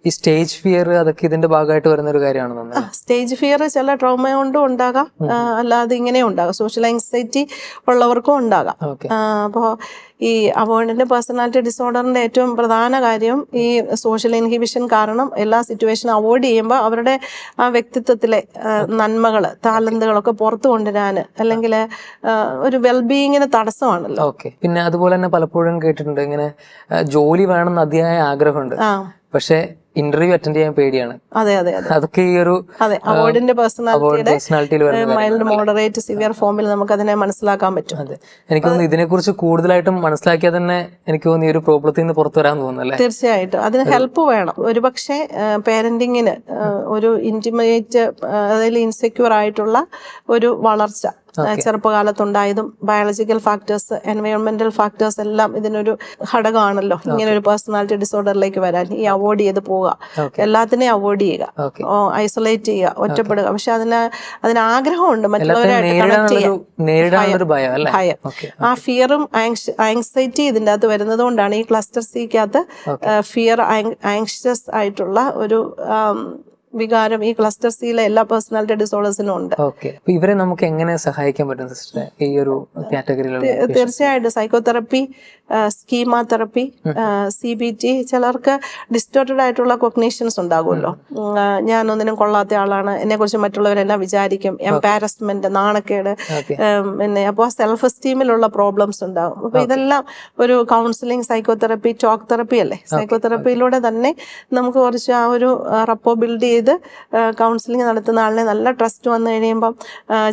ഈ സ്റ്റേജ് ഫിയർ അതൊക്കെ ഇതിന്റെ ഭാഗമായിട്ട് വരുന്ന ഒരു കാര്യമാണ്. സ്റ്റേജ് ഫിയർ ചില ട്രോമ കൊണ്ടും ഉണ്ടാകാം, അല്ലാതെ ഇങ്ങനെയും ഉണ്ടാകാം, സോഷ്യൽ ആങ്സൈറ്റി ഉള്ളവർക്കും ഉണ്ടാകാം. അപ്പോൾ ഈ അവോയ്ഡന്റ് പേഴ്സണാലിറ്റി ഡിസോർഡറിന്റെ ഏറ്റവും പ്രധാന കാര്യം ഈ സോഷ്യൽ ഇൻഹിബിഷൻ കാരണം എല്ലാ സിറ്റുവേഷനും അവോയ്ഡ് ചെയ്യുമ്പോൾ അവരുടെ ആ വ്യക്തിത്വത്തിലെ നന്മകള്, താലന്തുകളൊക്കെ പുറത്തു കൊണ്ടുവരാൻ, അല്ലെങ്കിൽ ഒരു വെൽബീയിങ്ങിന് തടസ്സമാണല്ലോ. പിന്നെ അതുപോലെ തന്നെ പലപ്പോഴും കേട്ടിട്ടുണ്ട്, ഇങ്ങനെ ജോലി വേണമെന്ന് അതിയായ ആഗ്രഹമുണ്ട്, പക്ഷെ ഇന്റർവ്യൂ അറ്റൻഡ് ചെയ്യാൻ പേടിയാണ്. അതൊക്കെ ഈ ഒരു അവോയ്ഡന്റ് പേഴ്സണാലിറ്റിയുടെ മൈൽഡ്, മോഡറേറ്റ്, സിവിയർ ഫോമിൽ നമുക്ക് അതിനെ മനസ്സിലാക്കാൻ പറ്റും. എനിക്ക് തോന്നുന്നു ഇതിനെക്കുറിച്ച് കൂടുതലായിട്ടും മനസ്സിലാക്കിയാൽ തന്നെ എനിക്ക് തോന്നുന്നു ഈ ഒരു പ്രോബ്ലത്തിൽ നിന്ന് പുറത്തു വരാൻ തോന്നുന്നല്ലേ. തീർച്ചയായിട്ടും അതിന് ഹെൽപ്പ് വേണം. ഒരുപക്ഷെ പേരന്റിങ്ങിന് ഒരു ഇന്റിമേറ്റ്, അതായത് ഇൻസെക്യൂർ ആയിട്ടുള്ള ഒരു വളർച്ച ചെറുപ്പകാലത്തുണ്ടായതും ബയോളജിക്കൽ ഫാക്ടേഴ്സ്, എൻവയോൺമെന്റൽ ഫാക്ടേഴ്സ് എല്ലാം ഇതിനൊരു ഘടകമാണല്ലോ ഇങ്ങനെ ഒരു പേഴ്സണാലിറ്റി ഡിസോർഡറിലേക്ക് വരാൻ. ഈ അവോയ്ഡ് ചെയ്ത് പോവുക, എല്ലാത്തിനെയും അവോയ്ഡ് ചെയ്യുക, ഐസൊലേറ്റ് ചെയ്യുക, ഒറ്റപ്പെടുക. പക്ഷെ അതിന് ആഗ്രഹമുണ്ട് മറ്റുള്ളവരായിട്ട് കണക്ട് ചെയ്യാൻ, ഭയം. ആ ഫിയറും ആങ്സൈറ്റി ഇതിൻ്റെ അകത്ത് വരുന്നത് കൊണ്ടാണ് ഈ ക്ലസ്റ്റർ സിക്കകത്ത് ഫിയർ, ആങ്ഷ്യസ് ആയിട്ടുള്ള ഒരു വികാരം ഈ ക്ലസ്റ്റർ സിയിലെ എല്ലാ പേഴ്സണാലിറ്റി ഡിസോർഡേഴ്സിനും ഉണ്ട്. ഇവരെ നമുക്ക് എങ്ങനെ സഹായിക്കാൻ പറ്റും സിസ്റ്റർ ഈ ഒരു കാറ്റഗറിയിലുള്ള? തീർച്ചയായിട്ടും സൈക്കോതെറപ്പി, സ്കീമ തെറപ്പി, CBT. ചിലർക്ക് ഡിസ്റ്റോർട്ടഡ് ആയിട്ടുള്ള കൊഗ്നീഷൻസ് ഉണ്ടാകുമല്ലോ. ഞാനൊന്നിനും കൊള്ളാത്ത ആളാണ്, എന്നെ കുറിച്ച് മറ്റുള്ളവരെല്ലാം വിചാരിക്കും, എംപാരസ്മെന്റ്, നാണക്കേട്, പിന്നെ അപ്പോൾ സെൽഫ് എസ്റ്റീമിലുള്ള പ്രോബ്ലംസ് ഉണ്ടാകും. അപ്പൊ ഇതെല്ലാം ഒരു കൗൺസിലിംഗ്, സൈക്കോതെറപ്പി, ടോക്ക് തെറപ്പി അല്ലേ, സൈക്കോതെറപ്പിയിലൂടെ തന്നെ നമുക്ക് കുറച്ച് ആ ഒരു റപ്പോ ബിൽഡ് ചെയ്ത് കൗൺസിലിംഗ് നടത്തുന്ന ആളിനെ നല്ല ട്രസ്റ്റ് വന്നു കഴിയുമ്പം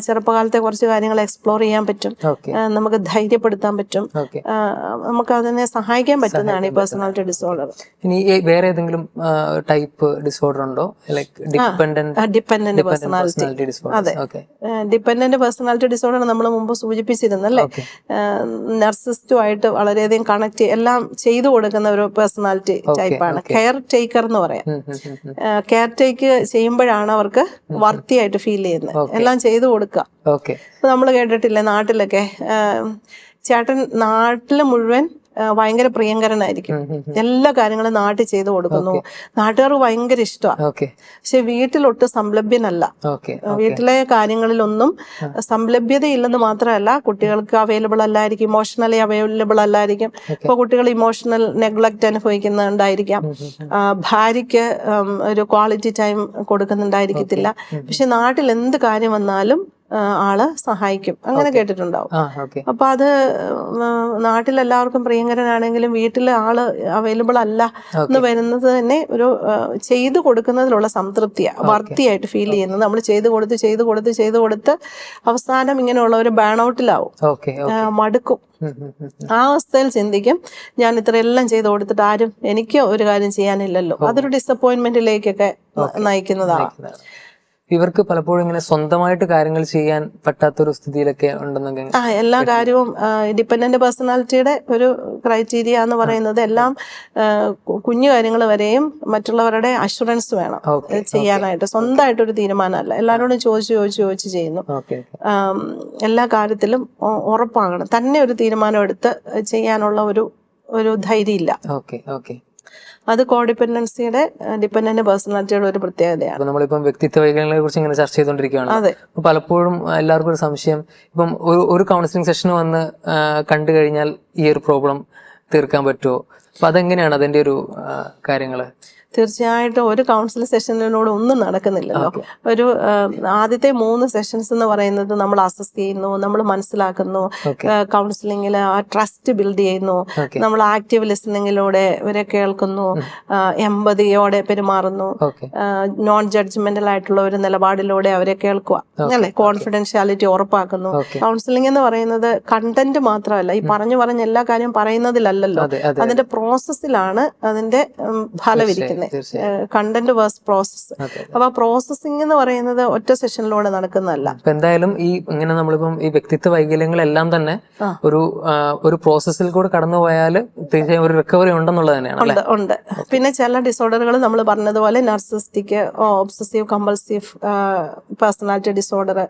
ചെറുപ്പകാലത്തെ കുറച്ച് കാര്യങ്ങൾ എക്സ്പ്ലോർ ചെയ്യാൻ പറ്റും, നമുക്ക് ധൈര്യപ്പെടുത്താൻ പറ്റും, നമുക്ക് അതിനെ സഹായിക്കാൻ പറ്റുന്നതാണ് ഈ പേഴ്സണാലിറ്റി ഡിസോർഡർ. ഇനി വേറെ ഏതെങ്കിലും ടൈപ്പ് ഡിസോർഡർ ഉണ്ടോ? Dependent personality disorder. അതെ, ഡിപ്പെൻഡന്റ് പേഴ്സണാലിറ്റി ഡിസോർഡർ നമ്മൾ മുമ്പ് സൂചിപ്പിച്ചിരുന്നല്ലേ. നർസിസ്റ്റുമായിട്ട് വളരെയധികം കണക്ട് എല്ലാം ചെയ്തു കൊടുക്കുന്ന ഒരു പേഴ്സണാലിറ്റി ടൈപ്പാണ്. കെയർ ടേക്കർ എന്ന് പറയാം. കെയർ ടേക്ക് ചെയ്യുമ്പോഴാണ് അവർക്ക് വർത്തിയായിട്ട് ഫീൽ ചെയ്യുന്നത്, എല്ലാം ചെയ്തു കൊടുക്കുക. നമ്മൾ കേട്ടിട്ടില്ലേ നാട്ടിലൊക്കെ, ചേട്ടൻ നാട്ടില് മുഴുവൻ ഭയങ്കര പ്രിയങ്കരനായിരിക്കും, എല്ലാ കാര്യങ്ങളും നാട്ടിൽ ചെയ്തു കൊടുക്കുന്നു, നാട്ടുകാർക്ക് ഭയങ്കര ഇഷ്ടമാണ്. പക്ഷെ വീട്ടിലൊട്ട് സംലഭ്യനല്ല. വീട്ടിലെ കാര്യങ്ങളിലൊന്നും സംലഭ്യതയില്ലെന്ന് മാത്രമല്ല, കുട്ടികൾക്ക് അവൈലബിൾ അല്ലായിരിക്കും, ഇമോഷണലി അവൈലബിൾ അല്ലായിരിക്കും. ഇപ്പൊ കുട്ടികൾ ഇമോഷണൽ നെഗ്ലക്റ്റ് അനുഭവിക്കുന്നുണ്ടായിരിക്കാം, ഭാര്യയ്ക്ക് ഒരു ക്വാളിറ്റി ടൈം കൊടുക്കുന്നുണ്ടായിരിക്കത്തില്ല. പക്ഷെ നാട്ടിൽ എന്ത് കാര്യം വന്നാലും ആള് സഹായിക്കും, അങ്ങനെ കേട്ടിട്ടുണ്ടാവും. അപ്പൊ അത് നാട്ടിലെല്ലാവർക്കും പ്രിയങ്കരനാണെങ്കിലും വീട്ടില് ആള് അവൈലബിൾ അല്ല എന്ന് വരുന്നത് തന്നെ ഒരു ചെയ്തു കൊടുക്കുന്നതിലുള്ള സംതൃപ്തിയാണ്, വർത്തിയായിട്ട് ഫീൽ ചെയ്യുന്നത്. നമ്മൾ ചെയ്തു കൊടുത്ത് അവസാനം ഇങ്ങനെയുള്ള ഒരു ബേൺ ഔട്ടിലാവും, മടുക്കും. ആ അവസ്ഥയിൽ ചിന്തിക്കും, ഞാൻ ഇത്രയെല്ലാം ചെയ്തു കൊടുത്തിട്ട് ആരും എനിക്ക് ഒരു കാര്യം ചെയ്യാനില്ലല്ലോ. അതൊരു ഡിസപ്പോയിന്റ്മെന്റിലേക്കൊക്കെ നയിക്കുന്നതാണ്. ഇവർക്ക് പലപ്പോഴും ഇങ്ങനെ സ്വന്തമായിട്ട് കാര്യങ്ങൾ ചെയ്യാൻ പറ്റാത്തൊരു സ്ഥിതിയിലൊക്കെ ഉണ്ടെന്നൊക്കെ. എല്ലാ കാര്യവും ഡിപ്പെൻഡന്റ് പേഴ്സണാലിറ്റിയുടെ ഒരു ക്രൈറ്റീരിയ എന്ന് പറയുന്നത് എല്ലാം കുഞ്ഞു കാര്യങ്ങൾ വരെയും മറ്റുള്ളവരുടെ അഷുറൻസ് വേണം ചെയ്യാനായിട്ട്. സ്വന്തമായിട്ടൊരു തീരുമാനമല്ല, എല്ലാവരോടും ചോദിച്ച് ചെയ്യുന്നു. എല്ലാ കാര്യത്തിലും ഉറപ്പാകണം, തന്നെ ഒരു തീരുമാനം എടുത്ത് ചെയ്യാനുള്ള ഒരു ധൈര്യം ഇല്ല. അത് കോഡിപെൻഡൻസിയുടെ, ഡിപ്പെൻഡന്റ് പേഴ്സണാലിറ്റിയുടെ ഒരു പ്രത്യേകതയാണ്. നമ്മളിപ്പം വ്യക്തിത്വ വൈകല്യങ്ങളെ കുറിച്ച് ഇങ്ങനെ ചർച്ച ചെയ്തുകൊണ്ടിരിക്കുകയാണ്. അതെ, പലപ്പോഴും എല്ലാവർക്കും ഒരു സംശയം, ഇപ്പം ഒരു കൗൺസിലിംഗ് സെഷൻ വന്ന് കണ്ടു കഴിഞ്ഞാൽ ഈ ഒരു പ്രോബ്ലം തീർക്കാൻ പറ്റുമോ? അപ്പൊ അതെങ്ങനെയാണ് അതിന്റെ ഒരു കാര്യങ്ങള്? തീർച്ചയായിട്ടും ഒരു കൗൺസിലിംഗ് സെഷനിനോട് ഒന്നും നടക്കുന്നില്ലല്ലോ. ഒരു ആദ്യത്തെ 3 സെഷൻസ് എന്ന് പറയുന്നത് നമ്മൾ അസസ് ചെയ്യുന്നു, നമ്മൾ മനസ്സിലാക്കുന്നു, കൗൺസിലിംഗിൽ ആ ട്രസ്റ്റ് ബിൽഡ് ചെയ്യുന്നു, നമ്മൾ ആക്റ്റീവ് ലിസണിങ്ങിലൂടെ ഇവരെ കേൾക്കുന്നു, എമ്പതിയോടെ പെരുമാറുന്നു, നോൺ ജഡ്ജ്മെന്റൽ ആയിട്ടുള്ള ഒരു നിലപാടിലൂടെ അവരെ കേൾക്കുക, അല്ലെ, കോൺഫിഡൻഷ്യാലിറ്റി ഉറപ്പാക്കുന്നു. കൗൺസിലിംഗ് എന്ന് പറയുന്നത് കണ്ടന്റ് മാത്രമല്ല, ഈ പറഞ്ഞ എല്ലാ കാര്യവും പറയുന്നതിലല്ലല്ലോ, അതിന്റെ പ്രോസസ്സിലാണ് അതിന്റെ ഫലമിരിക്കുന്നത്. Content versus process. അപ്പൊ പ്രോസസ്സിംഗ് എന്ന് പറയുന്നത് ഒറ്റ സെഷനിലൂടെ നടക്കുന്നതല്ല. എന്തായാലും ഈ ഇങ്ങനെ നമ്മളിപ്പം ഈ വ്യക്തിത്വ വൈകല്യങ്ങളെല്ലാം തന്നെ ഒരു പ്രോസസ്സിൽ കൂടെ കടന്നു പോയാൽ തീർച്ചയായും ഒരു റിക്കവറി ഉണ്ടെന്നുള്ളത് തന്നെയാണ്. ഉണ്ട്. പിന്നെ ചില ഡിസോർഡറുകൾ നമ്മൾ പറഞ്ഞതുപോലെ narcissistic, obsessive compulsive personality disorder,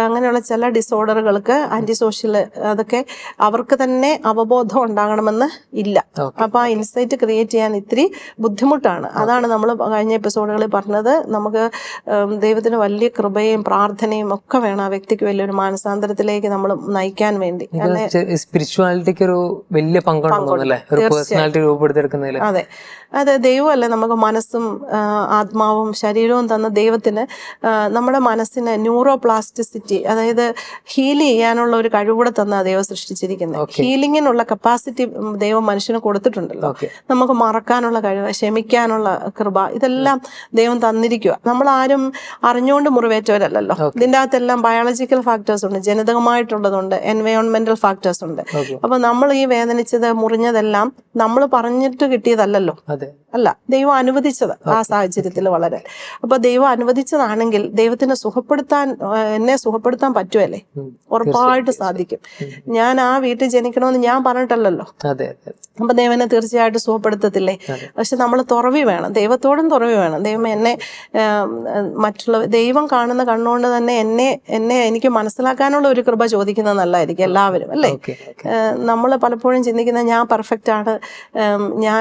അങ്ങനെയുള്ള ചില ഡിസോർഡറുകൾക്ക് ആന്റി സോഷ്യൽ, അതൊക്കെ അവർക്ക് തന്നെ അവബോധം ഉണ്ടാകണമെന്ന് ഇല്ല. അപ്പൊ ആ ഇൻസൈറ്റ് ക്രിയേറ്റ് ചെയ്യാൻ ഇത്തിരി ബുദ്ധിമുട്ടാണ്. അതാണ് നമ്മൾ കഴിഞ്ഞ എപ്പിസോഡുകളിൽ പറഞ്ഞത്. നമുക്ക് ദൈവത്തിന് വലിയ കൃപയും പ്രാർത്ഥനയും ഒക്കെ വേണം ആ വ്യക്തിക്ക് വലിയൊരു മാനസാന്തരത്തിലേക്ക് നമ്മൾ നയിക്കാൻ വേണ്ടി. സ്പിരിച്വാലിറ്റിക്ക് ഒരു വലിയ പങ്കുണ്ടല്ലേ ഒരു പേഴ്സണാലിറ്റി രൂപപ്പെടുത്തിയെടുക്കുന്നതിൽ? അതെ, അത് ദൈവമല്ലേ നമുക്ക് മനസ്സും ആത്മാവും ശരീരവും തന്ന ദൈവത്തിന് നമ്മുടെ മനസ്സിന് ന്യൂറോപ്ലാസ്റ്റിസിറ്റി, അതായത് ഹീൽ ചെയ്യാനുള്ള ഒരു കഴിവൂടെ തന്ന ദൈവം സൃഷ്ടിച്ചിരിക്കുന്നത്. ഹീലിങ്ങിനുള്ള കപ്പാസിറ്റി ദൈവം മനുഷ്യന് കൊടുത്തിട്ടുണ്ടല്ലോ. നമുക്ക് മറക്കാനുള്ള കഴിവ്, ക്ഷമിക്കാനുള്ള കൃപ, ഇതെല്ലാം ദൈവം തന്നിരിക്കുക. നമ്മൾ ആരും അറിഞ്ഞുകൊണ്ട് മുറിവേറ്റവരല്ലല്ലോ. ഇതിൻ്റെ അകത്തെല്ലാം ബയോളജിക്കൽ ഫാക്ടേഴ്സ് ഉണ്ട്, ജനിതകമായിട്ടുള്ളതുണ്ട്, എൻവയോൺമെന്റൽ ഫാക്ടേഴ്സ് ഉണ്ട്. അപ്പൊ നമ്മൾ ഈ വേദനിച്ചത്, മുറിഞ്ഞതെല്ലാം നമ്മൾ പറഞ്ഞിട്ട് കിട്ടിയതല്ലല്ലോ. അല്ല, ദൈവം അനുവദിച്ചത് ആ സാഹചര്യത്തിൽ വളരാൻ. അപ്പൊ ദൈവം അനുവദിച്ചതാണെങ്കിൽ ദൈവത്തിനെ എന്നെ സുഖപ്പെടുത്താൻ പറ്റുമല്ലേ? ഉറപ്പായിട്ട് സാധിക്കും. ഞാൻ ആ വീട്ടിൽ ജനിക്കണമെന്ന് ഞാൻ പറഞ്ഞിട്ടല്ലല്ലോ. അപ്പൊ ദൈവനെ തീർച്ചയായിട്ടും സുഖപ്പെടുത്തത്തില്ലേ? പക്ഷെ നമ്മൾ തുറവി വേണം, ദൈവത്തോടും തുറവി വേണം. ദൈവം എന്നെ ദൈവം കാണുന്ന കണ്ണുകൊണ്ട് തന്നെ എനിക്ക് മനസ്സിലാക്കാനുള്ള ഒരു കൃപ ചോദിക്കുന്നത് നല്ലതായിരിക്കും എല്ലാവരും, അല്ലേ? നമ്മൾ പലപ്പോഴും ചിന്തിക്കുന്ന ഞാൻ പെർഫെക്റ്റ് ആണ്, ഞാൻ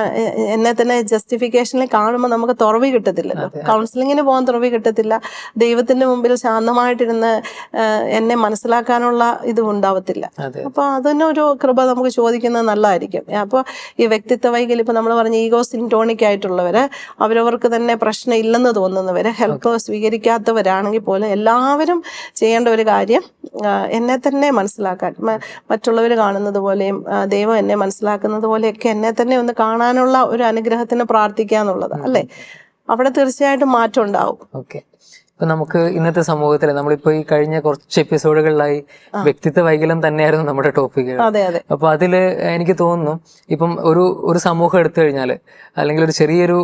എന്നെ തന്നെ ജസ്റ്റിഫിക്കേഷനിൽ കാണുമ്പോൾ നമുക്ക് തുറവി കിട്ടത്തില്ലല്ലോ. കൗൺസിലിങ്ങിന് പോകാൻ തുറവി കിട്ടത്തില്ല, ദൈവത്തിന്റെ മുമ്പിൽ ശാന്തമായിട്ടിരുന്ന് എന്നെ മനസ്സിലാക്കാനുള്ള ഇതും ഉണ്ടാവത്തില്ല. അപ്പൊ അതിനൊരു കൃപ നമുക്ക് ചോദിക്കുന്നത് നല്ലതായിരിക്കും. അപ്പോൾ ഈ വ്യക്തിത്വ വൈകല്യം, ഇപ്പൊ നമ്മൾ പറഞ്ഞ ഈഗോ സിൻറ്റോണിക് ആയിട്ടുള്ളവര്, അവരവർക്ക് തന്നെ പ്രശ്നം ഇല്ലെന്ന് തോന്നുന്നവര്, ഹെൽപ്പ് സ്വീകരിക്കാത്തവരാണെങ്കിൽ പോലും എല്ലാവരും ചെയ്യേണ്ട ഒരു കാര്യം എന്നെ തന്നെ മനസ്സിലാക്കാൻ, മറ്റുള്ളവർ കാണുന്നത് പോലെയും ദൈവം എന്നെ മനസ്സിലാക്കുന്നത് പോലെയൊക്കെ എന്നെ തന്നെ ഒന്ന് കാണാനുള്ള ഒരു അനുഗ്രഹത്തിന് പ്രാർത്ഥിക്കുക എന്നുള്ളത്, അല്ലേ? അവിടെ തീർച്ചയായിട്ടും മാറ്റം ഉണ്ടാവും. ഇപ്പൊ നമുക്ക് ഇന്നത്തെ സമൂഹത്തിൽ നമ്മളിപ്പോ ഈ കഴിഞ്ഞ കുറച്ച് എപ്പിസോഡുകളിലായി വ്യക്തിത്വ വൈകല്യം തന്നെയായിരുന്നു നമ്മുടെ ടോപ്പിക്. അപ്പൊ അതില് എനിക്ക് തോന്നുന്നു ഇപ്പം ഒരു സമൂഹം എടുത്തു കഴിഞ്ഞാൽ, അല്ലെങ്കിൽ ഒരു ചെറിയൊരു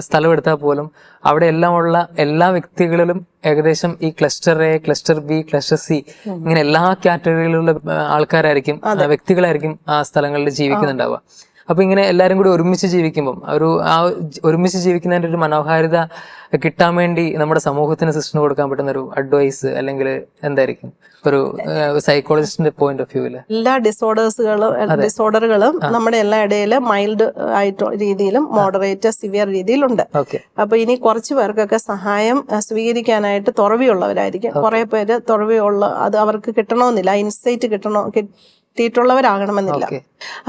സ്ഥലം എടുത്താൽ പോലും അവിടെ എല്ലാമുള്ള എല്ലാ വ്യക്തികളിലും ഏകദേശം ഈ cluster A, cluster B, cluster C, ഇങ്ങനെ എല്ലാ കാറ്റഗറിയിലുള്ള ആൾക്കാരായിരിക്കും, വ്യക്തികളായിരിക്കും ആ സ്ഥലങ്ങളിൽ ജീവിക്കുന്നുണ്ടാവുക. അപ്പൊ ഇങ്ങനെ എല്ലാവരും കൂടി ഒരുമിച്ച് ജീവിക്കുമ്പം ഒരുമിച്ച് ജീവിക്കുന്നതിന്റെ ഒരു മനോഹാരിത കിട്ടാൻ വേണ്ടി നമ്മുടെ സമൂഹത്തിന് സിസ്റ്ററിന് കൊടുക്കാൻ പറ്റുന്ന ഒരു അഡ്വൈസ് അല്ലെങ്കിൽ എന്തായിരിക്കും ഒരു സൈക്കോളജിസ്റ്റിന്റെ പോയിന്റ് ഓഫ് വ്യൂവില്? എല്ലാ ഡിസോർഡറുകളും നമ്മുടെ എല്ലാ ഇടയിലും മൈൽഡ് ആയിട്ട് രീതിയിലും മോഡറേറ്റ്, സിവിയർ രീതിയിലുണ്ട്. അപ്പൊ ഇനി കുറച്ചു പേർക്കൊക്കെ സഹായം സ്വീകരിക്കാനായിട്ട് തുറവിയുള്ളവരായിരിക്കും. കുറെ പേര് അത് അവർക്ക് കിട്ടണമെന്നില്ല, ഇൻസൈറ്റ് കിട്ടിയിട്ടുള്ളവരാകണമെന്നില്ല.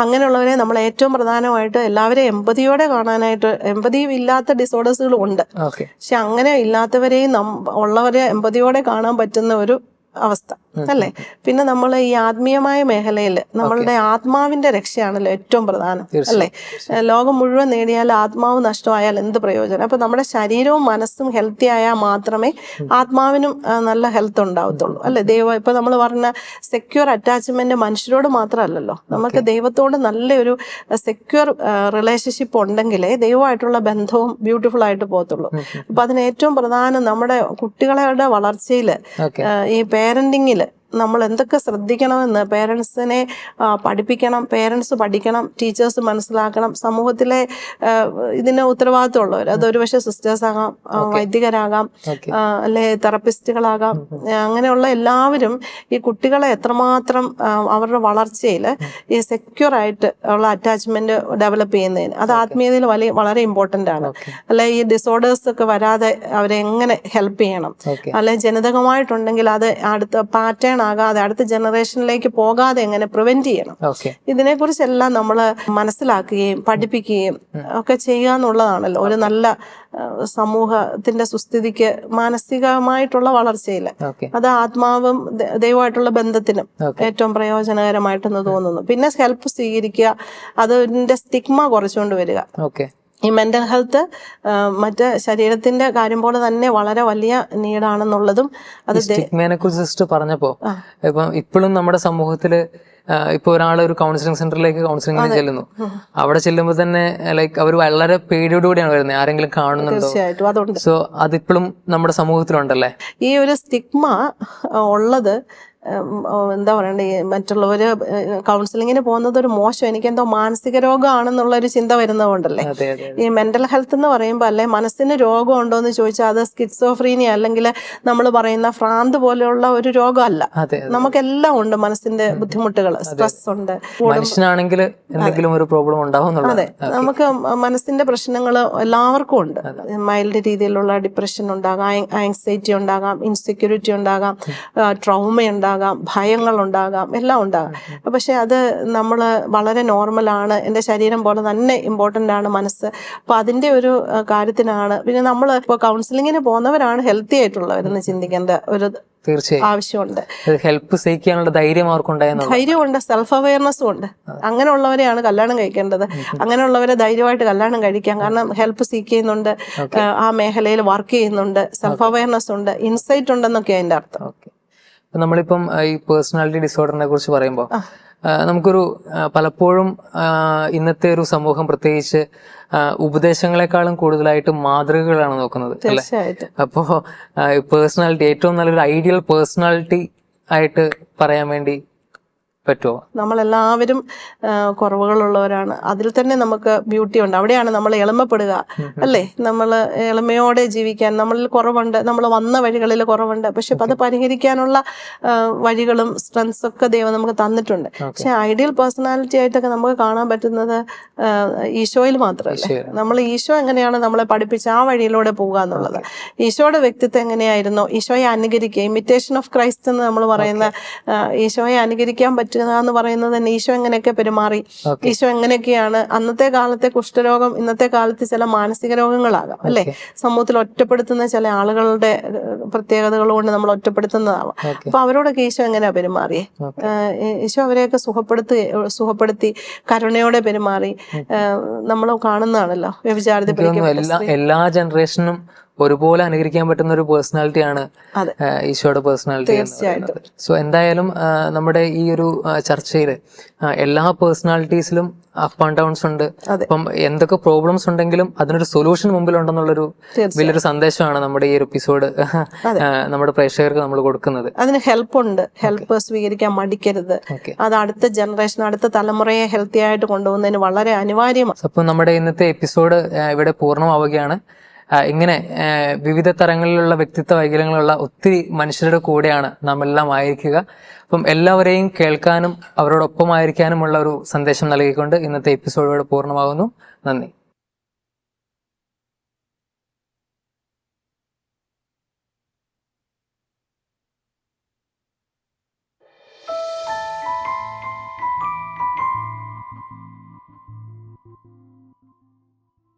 അങ്ങനെയുള്ളവരെ നമ്മൾ ഏറ്റവും പ്രധാനമായിട്ട് എല്ലാവരെയും എമ്പതിയോടെ കാണാനായിട്ട്, എമ്പതി ഇല്ലാത്ത ഡിസോർഡേഴ്സുകളും ഉണ്ട്, പക്ഷെ അങ്ങനെ ഇല്ലാത്തവരെയും ഉള്ളവരെ എമ്പതിയോടെ കാണാൻ പറ്റുന്ന ഒരു അവസ്ഥ, അല്ലേ? പിന്നെ നമ്മൾ ഈ ആത്മീയമായ മേഖലയിൽ നമ്മളുടെ ആത്മാവിന്റെ രക്ഷയാണല്ലോ ഏറ്റവും പ്രധാനം, അല്ലേ? ലോകം മുഴുവൻ നേടിയാൽ ആത്മാവ് നഷ്ടമായാൽ എന്ത് പ്രയോജനം? അപ്പൊ നമ്മുടെ ശരീരവും മനസ്സും ഹെൽത്തി ആയാൽ മാത്രമേ ആത്മാവിനും നല്ല ഹെൽത്ത് ഉണ്ടാവത്തുള്ളൂ, അല്ലെ? ഇപ്പൊ നമ്മൾ പറഞ്ഞ സെക്യൂർ അറ്റാച്ച്മെന്റ് മനുഷ്യരോട് മാത്രമല്ലല്ലോ, നമുക്ക് ദൈവത്തോട് നല്ലൊരു സെക്യൂർ റിലേഷൻഷിപ്പ് ഉണ്ടെങ്കിലേ ദൈവമായിട്ടുള്ള ബന്ധവും ബ്യൂട്ടിഫുൾ ആയിട്ട് പോകത്തുള്ളൂ. അപ്പൊ അതിന് ഏറ്റവും പ്രധാനം നമ്മുടെ കുട്ടികളുടെ വളർച്ചയിൽ, ഈ പേരന്റിങ്ങിൽ നമ്മൾ എന്തൊക്കെ ശ്രദ്ധിക്കണമെന്ന്, പേരൻസിനെ പഠിപ്പിക്കണം, പേരൻസ് പഠിക്കണം, ടീച്ചേഴ്സ് മനസ്സിലാക്കണം, സമൂഹത്തിലെ ഇതിന് ഉത്തരവാദിത്തമുള്ളവർ, അതൊരു പക്ഷേ സിസ്റ്റേഴ്സ് ആകാം, വൈദികരാകാം, അല്ലെ തെറപ്പിസ്റ്റുകളാകാം, അങ്ങനെയുള്ള എല്ലാവരും ഈ കുട്ടികളെ എത്രമാത്രം അവരുടെ വളർച്ചയിൽ ഈ സെക്യൂർ ആയിട്ട് ഉള്ള അറ്റാച്ച്മെന്റ് ഡെവലപ്പ് ചെയ്യുന്നതിന് അത് ആത്മീയതയിൽ വളരെ ഇമ്പോർട്ടൻ്റ് ആണ്. അല്ലെ ഈ ഡിസോർഡേഴ്സ് ഒക്കെ വരാതെ അവരെ എങ്ങനെ ഹെൽപ്പ് ചെയ്യണം, അല്ലെ ജനിതകമായിട്ടുണ്ടെങ്കിൽ അത് അടുത്ത പാറ്റേൺ ആകാതെ അടുത്ത ജനറേഷനിലേക്ക് പോകാതെ എങ്ങനെ പ്രിവെന്റ് ചെയ്യണം, ഇതിനെക്കുറിച്ചെല്ലാം നമ്മൾ മനസ്സിലാക്കുകയും പഠിപ്പിക്കുകയും ഒക്കെ ചെയ്യുക എന്നുള്ളതാണല്ലോ ഒരു നല്ല സമൂഹത്തിന്റെ സുസ്ഥിതിക്ക്, മാനസികമായിട്ടുള്ള വളർച്ചയിൽ. അത് ആത്മാവും ദൈവമായിട്ടുള്ള ബന്ധത്തിനും ഏറ്റവും പ്രയോജനകരമായിട്ടെന്ന് തോന്നുന്നു. പിന്നെ ഹെൽപ്പ് സ്വീകരിക്കുക, അതിന്റെ സ്റ്റിഗ്മ കുറച്ചുകൊണ്ട് വരിക. ഈ മെന്റൽ ഹെൽത്ത് മറ്റ് ശരീരത്തിന്റെ കാര്യം പോലെ തന്നെ വളരെ വലിയ നീഡാണെന്നുള്ളതും അത് സ്റ്റിഗ്മയെ കുറിച്ച് സിസ്റ്റർ പറഞ്ഞപ്പോ, ഇപ്പം ഇപ്പോഴും നമ്മുടെ സമൂഹത്തില് ഇപ്പൊ ഒരാൾ ഒരു കൗൺസിലിംഗ് സെന്ററിലേക്ക് കൗൺസിലിംഗിന് ചെല്ലുന്നു, അവിടെ ചെല്ലുമ്പോൾ തന്നെ ലൈക്ക് അവർ വളരെ പേടിയോടുകൂടിയാണ് വരുന്നത്, ആരെങ്കിലും കാണുന്നുണ്ടോ? സോ അതിപ്പോഴും നമ്മുടെ സമൂഹത്തിലുണ്ടല്ലേ ഈ ഒരു സ്റ്റിഗ്മ ഉള്ളത്. എന്താ പറയണ്ടേ, മറ്റുള്ളവര് കൗൺസിലിങ്ങിന് പോകുന്നത് ഒരു മോശം, എനിക്കെന്തോ മാനസിക രോഗമാണെന്നുള്ള ഒരു ചിന്ത വരുന്നതുകൊണ്ടല്ലേ. ഈ മെന്റൽ ഹെൽത്ത് എന്ന് പറയുമ്പോൾ അല്ലെ മനസ്സിന് രോഗം ഉണ്ടോ എന്ന് ചോദിച്ചാൽ അത് സ്കിസോഫ്രീനിയ അല്ലെങ്കിൽ നമ്മൾ പറയുന്ന ഭ്രാന്ത് പോലെയുള്ള ഒരു രോഗമല്ല. നമുക്കെല്ലാം ഉണ്ട് മനസ്സിന്റെ ബുദ്ധിമുട്ടുകൾ, സ്ട്രെസ് ഉണ്ട്, മനുഷ്യനാണെങ്കിൽ എന്തെങ്കിലും ഒരു പ്രോബ്ലം ഉണ്ടാവും. അതെ, നമുക്ക് മനസ്സിന്റെ പ്രശ്നങ്ങൾ എല്ലാവർക്കും ഉണ്ട്. മൈൽഡ് രീതിയിലുള്ള ഡിപ്രഷൻ ഉണ്ടാകാം, ആങ്സൈറ്റി ഉണ്ടാകാം, ഇൻസെക്യൂരിറ്റി ഉണ്ടാകാം, ട്രോമ ഉണ്ടാകാം, ഭയങ്ങൾ ഉണ്ടാകാം, എല്ലാം ഉണ്ടാകാം. പക്ഷെ അത് നമ്മൾ വളരെ നോർമലാണ്, എൻ്റെ ശരീരം പോലെ തന്നെ ഇമ്പോർട്ടൻ്റ് ആണ് മനസ്സ്. അപ്പൊ അതിന്റെ ഒരു കാര്യത്തിനാണ് പിന്നെ നമ്മൾ ഇപ്പോൾ കൗൺസിലിങ്ങിന് പോകുന്നവരാണ് ഹെൽത്തി ആയിട്ടുള്ളവരെന്ന് ചിന്തിക്കേണ്ട ഒരു ആവശ്യമുണ്ട്. ഹെൽപ്പ് സഹിക്കാനുള്ള ധൈര്യമുണ്ട്, സെൽഫ് അവയർനെസ്സും ഉണ്ട്. അങ്ങനെയുള്ളവരെയാണ് കല്യാണം കഴിക്കേണ്ടത്. അങ്ങനെയുള്ളവരെ ധൈര്യമായിട്ട് കല്യാണം കഴിക്കാം. കാരണം ഹെൽപ്പ് സീക്ക് ചെയ്യുന്നുണ്ട്, ആ മേഖലയിൽ വർക്ക് ചെയ്യുന്നുണ്ട്, സെൽഫ് അവയർനെസ് ഉണ്ട്, ഇൻസൈറ്റ് ഉണ്ടെന്നൊക്കെ അതിന്റെ അർത്ഥം. നമ്മളിപ്പം ഈ പേഴ്സണാലിറ്റി ഡിസോർഡറിനെ കുറിച്ച് പറയുമ്പോൾ നമുക്കൊരു പലപ്പോഴും ഇന്നത്തെ ഒരു സമൂഹം പ്രത്യേകിച്ച് ഉപദേശങ്ങളെക്കാളും കൂടുതലായിട്ട് മാതൃകകളാണ് നോക്കുന്നത് അല്ലെ? അപ്പോ പേഴ്സണാലിറ്റി, ഏറ്റവും നല്ലൊരു ഐഡിയൽ പേഴ്സണാലിറ്റി ആയിട്ട് പറയാൻ വേണ്ടി പറ്റുമോ? നമ്മളെല്ലാവരും കുറവുകളുള്ളവരാണ്. അതിൽ തന്നെ നമുക്ക് ബ്യൂട്ടി ഉണ്ട്. അവിടെയാണ് നമ്മൾ എളിമപ്പെടുക അല്ലേ? നമ്മൾ എളിമയോടെ ജീവിക്കാൻ നമ്മളിൽ കുറവുണ്ട്, നമ്മൾ വന്ന വഴികളിൽ കുറവുണ്ട്, പക്ഷെ അത് പരിഹരിക്കാനുള്ള വഴികളും സ്ട്രെങ്സ് ഒക്കെ ദൈവം നമുക്ക് തന്നിട്ടുണ്ട്. പക്ഷെ ഐഡിയൽ പേഴ്സണാലിറ്റി ആയിട്ടൊക്കെ നമുക്ക് കാണാൻ പറ്റുന്നത് ഈശോയിൽ മാത്രമല്ലേ. നമ്മൾ ഈശോ എങ്ങനെയാണ് നമ്മളെ പഠിപ്പിച്ച ആ വഴിയിലൂടെ പോകുക എന്നുള്ളത്. ഈശോയുടെ വ്യക്തിത്വം എങ്ങനെയായിരുന്നോ, ഈശോയെ അനുകരിക്കുക, ഇമിറ്റേഷൻ ഓഫ് ക്രൈസ്റ്റ് എന്ന് നമ്മൾ പറയുന്ന ഈശോയെ അനുകരിക്കാൻ പറ്റുക എന്ന് പറയുന്നത് തന്നെ ഈശോ എങ്ങനെയൊക്കെ പെരുമാറി, ഈശോ എങ്ങനെയൊക്കെയാണ്. അന്നത്തെ കാലത്തെ കുഷ്ഠരോഗം ഇന്നത്തെ കാലത്ത് ചില മാനസിക രോഗങ്ങളാകാം അല്ലെ? സമൂഹത്തിൽ ഒറ്റപ്പെടുത്തുന്ന ചില ആളുകളുടെ പ്രത്യേകതകൾ കൊണ്ട് നമ്മൾ ഒറ്റപ്പെടുത്തുന്നതാവാം. അപ്പൊ അവരോടൊക്കെ ഈശോ എങ്ങനെയാ പെരുമാറിയേ? ഈശോ അവരെയൊക്കെ സുഖപ്പെടുത്തി കരുണയോടെ പെരുമാറി നമ്മൾ കാണുന്നതാണല്ലോ. വ്യഭിചാരത്തിൽ എല്ലാ ജനറേഷനും ഒരുപോലെ അനുകരിക്കാൻ പറ്റുന്ന ഒരു പേഴ്സണാലിറ്റിയാണ് ഈശോയുടെ പേഴ്സണാലിറ്റി. സോ എന്തായാലും നമ്മുടെ ഈ ഒരു ചർച്ചയിൽ എല്ലാ പേഴ്സണാലിറ്റീസിലും അപ്പ് ആൻഡ് ഡൗൺസ് ഉണ്ട്. അപ്പം എന്തൊക്കെ പ്രോബ്ലംസ് ഉണ്ടെങ്കിലും അതിനൊരു സൊല്യൂഷൻ മുമ്പിലുണ്ടെന്നുള്ളൊരു വലിയൊരു സന്ദേശമാണ് നമ്മുടെ ഈ ഒരു എപ്പിസോഡ് നമ്മുടെ പ്രേക്ഷകർക്ക് നമ്മൾ കൊടുക്കുന്നത്. അതിന് ഹെൽപ്പ് ഉണ്ട്. ഹെൽപ്പ് സ്വീകരിക്കാൻ മടിക്കരുത്. അത് അടുത്ത ജനറേഷൻ, അടുത്ത തലമുറയെ ഹെൽത്തി ആയിട്ട് കൊണ്ടുപോകുന്നതിന് വളരെ അനിവാര്യമാണ്. അപ്പം നമ്മുടെ ഇന്നത്തെ എപ്പിസോഡ് ഇവിടെ പൂർണ്ണമാവുകയാണ്. ഇങ്ങനെ വിവിധ തരങ്ങളിലുള്ള വ്യക്തിത്വ വൈകല്യങ്ങളുള്ള ഒത്തിരി മനുഷ്യരുടെ കൂടെയാണ് നാം എല്ലാം ആയിരിക്കുക. അപ്പം എല്ലാവരെയും കേൾക്കാനും അവരോടൊപ്പം ആയിരിക്കാനുമുള്ള ഒരു സന്ദേശം നൽകിക്കൊണ്ട് ഇന്നത്തെ എപ്പിസോഡ് പൂർണ്ണമാകുന്നു. നന്ദി.